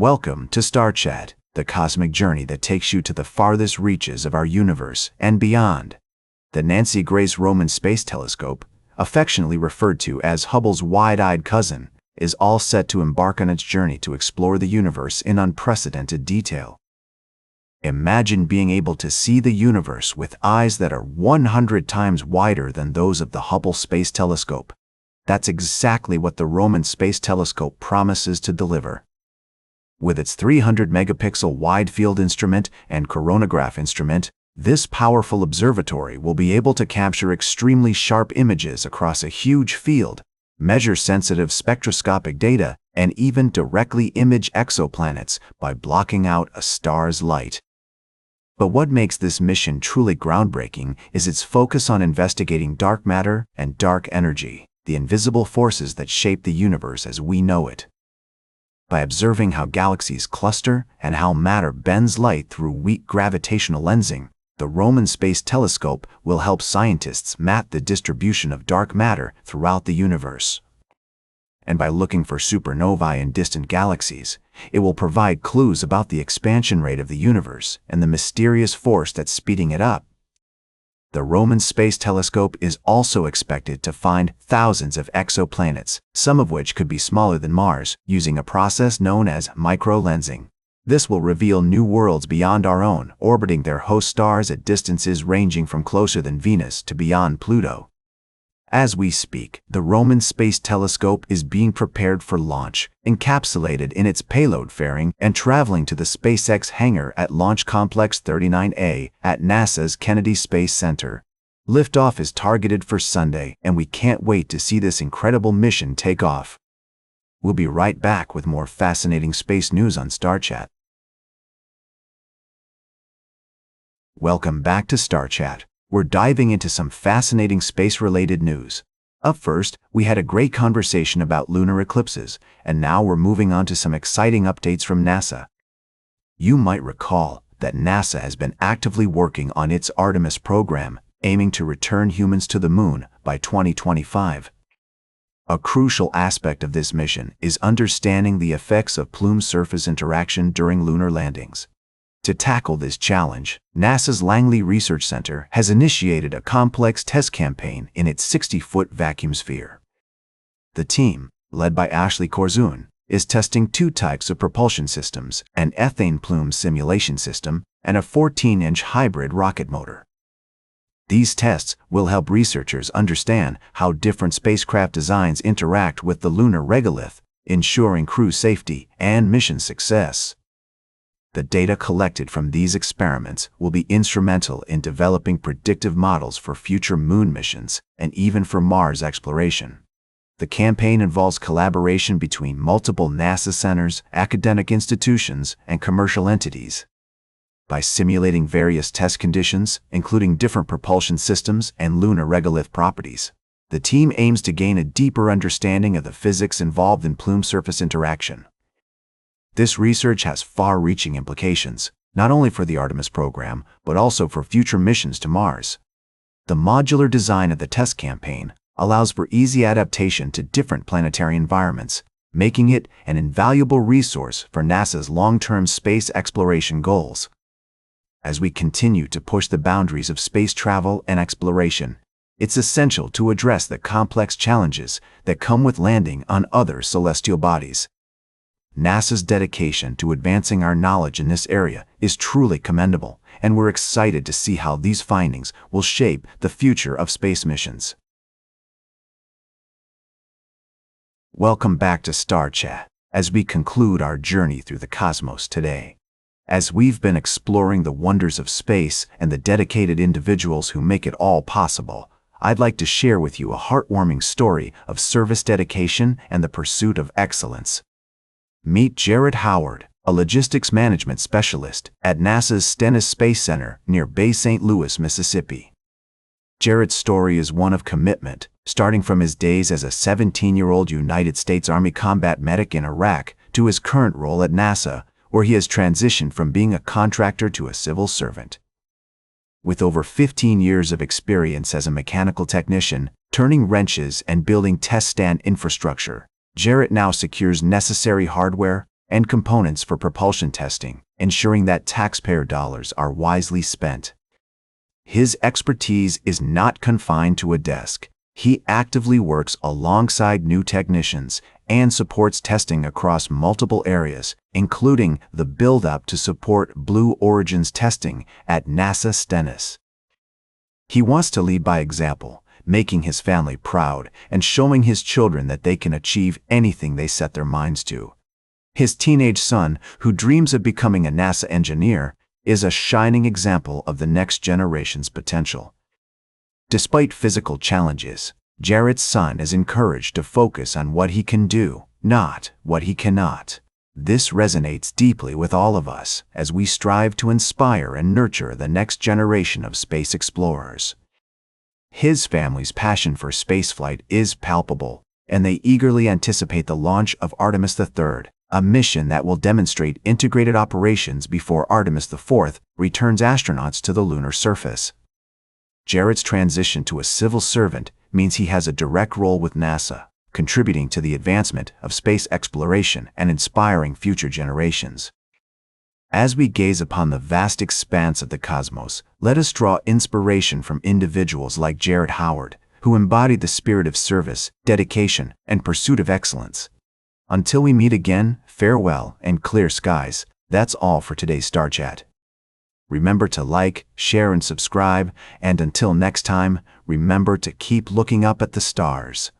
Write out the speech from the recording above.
Welcome to Star Chat, the cosmic journey that takes you to the farthest reaches of our universe and beyond. The Nancy Grace Roman Space Telescope, affectionately referred to as Hubble's wide-eyed cousin, is all set to embark on its journey to explore the universe in unprecedented detail. Imagine being able to see the universe with eyes that are 100 times wider than those of the Hubble Space Telescope. That's exactly what the Roman Space Telescope promises to deliver. With its 300-megapixel wide-field instrument and coronagraph instrument, this powerful observatory will be able to capture extremely sharp images across a huge field, measure sensitive spectroscopic data, and even directly image exoplanets by blocking out a star's light. But what makes this mission truly groundbreaking is its focus on investigating dark matter and dark energy, the invisible forces that shape the universe as we know it. By observing how galaxies cluster and how matter bends light through weak gravitational lensing, the Roman Space Telescope will help scientists map the distribution of dark matter throughout the universe. And by looking for supernovae in distant galaxies, it will provide clues about the expansion rate of the universe and the mysterious force that's speeding it up. The Roman Space Telescope is also expected to find thousands of exoplanets, some of which could be smaller than Mars, using a process known as microlensing. This will reveal new worlds beyond our own, orbiting their host stars at distances ranging from closer than Venus to beyond Pluto. As we speak, the Roman Space Telescope is being prepared for launch, encapsulated in its payload fairing and traveling to the SpaceX hangar at Launch Complex 39A at NASA's Kennedy Space Center. Liftoff is targeted for Sunday, and we can't wait to see this incredible mission take off. We'll be right back with more fascinating space news on Star Chat. Welcome back to Star Chat. We're diving into some fascinating space-related news. Up first, we had a great conversation about lunar eclipses, and now we're moving on to some exciting updates from NASA. You might recall that NASA has been actively working on its Artemis program, aiming to return humans to the moon by 2025. A crucial aspect of this mission is understanding the effects of plume-surface interaction during lunar landings. To tackle this challenge, NASA's Langley Research Center has initiated a complex test campaign in its 60-foot vacuum sphere. The team, led by Ashley Corzoon, is testing two types of propulsion systems, an ethane plume simulation system and a 14-inch hybrid rocket motor. These tests will help researchers understand how different spacecraft designs interact with the lunar regolith, ensuring crew safety and mission success. The data collected from these experiments will be instrumental in developing predictive models for future moon missions and even for Mars exploration. The campaign involves collaboration between multiple NASA centers, academic institutions, and commercial entities. By simulating various test conditions, including different propulsion systems and lunar regolith properties, the team aims to gain a deeper understanding of the physics involved in plume surface interaction. This research has far-reaching implications, not only for the Artemis program, but also for future missions to Mars. The modular design of the test campaign allows for easy adaptation to different planetary environments, making it an invaluable resource for NASA's long-term space exploration goals. As we continue to push the boundaries of space travel and exploration, it's essential to address the complex challenges that come with landing on other celestial bodies. NASA's dedication to advancing our knowledge in this area is truly commendable, and we're excited to see how these findings will shape the future of space missions. Welcome back to Star Chat, as we conclude our journey through the cosmos today. As we've been exploring the wonders of space and the dedicated individuals who make it all possible, I'd like to share with you a heartwarming story of service dedication and the pursuit of excellence. Meet Jeret Howard, a logistics management specialist at NASA's Stennis Space Center near Bay St. Louis, Mississippi. Jeret's story is one of commitment, starting from his days as a 17-year-old United States Army combat medic in Iraq to his current role at NASA, where he has transitioned from being a contractor to a civil servant. With over 15 years of experience as a mechanical technician, turning wrenches and building test stand infrastructure, Jeret now secures necessary hardware, and components for propulsion testing, ensuring that taxpayer dollars are wisely spent. His expertise is not confined to a desk. He actively works alongside new technicians and supports testing across multiple areas, including the build-up to support Blue Origin's testing at NASA Stennis. He wants to lead by example, making his family proud and showing his children that they can achieve anything they set their minds to. His teenage son, who dreams of becoming a NASA engineer, is a shining example of the next generation's potential. Despite physical challenges, Jeret's son is encouraged to focus on what he can do, not what he cannot. This resonates deeply with all of us as we strive to inspire and nurture the next generation of space explorers. His family's passion for spaceflight is palpable, and they eagerly anticipate the launch of Artemis III, a mission that will demonstrate integrated operations before Artemis IV returns astronauts to the lunar surface. Jeret's transition to a civil servant means he has a direct role with NASA, contributing to the advancement of space exploration and inspiring future generations. As we gaze upon the vast expanse of the cosmos, let us draw inspiration from individuals like Jeret Howard, who embodied the spirit of service, dedication, and pursuit of excellence. Until we meet again, farewell and clear skies. That's all for today's Star Chat. Remember to like, share, and subscribe, and until next time, remember to keep looking up at the stars.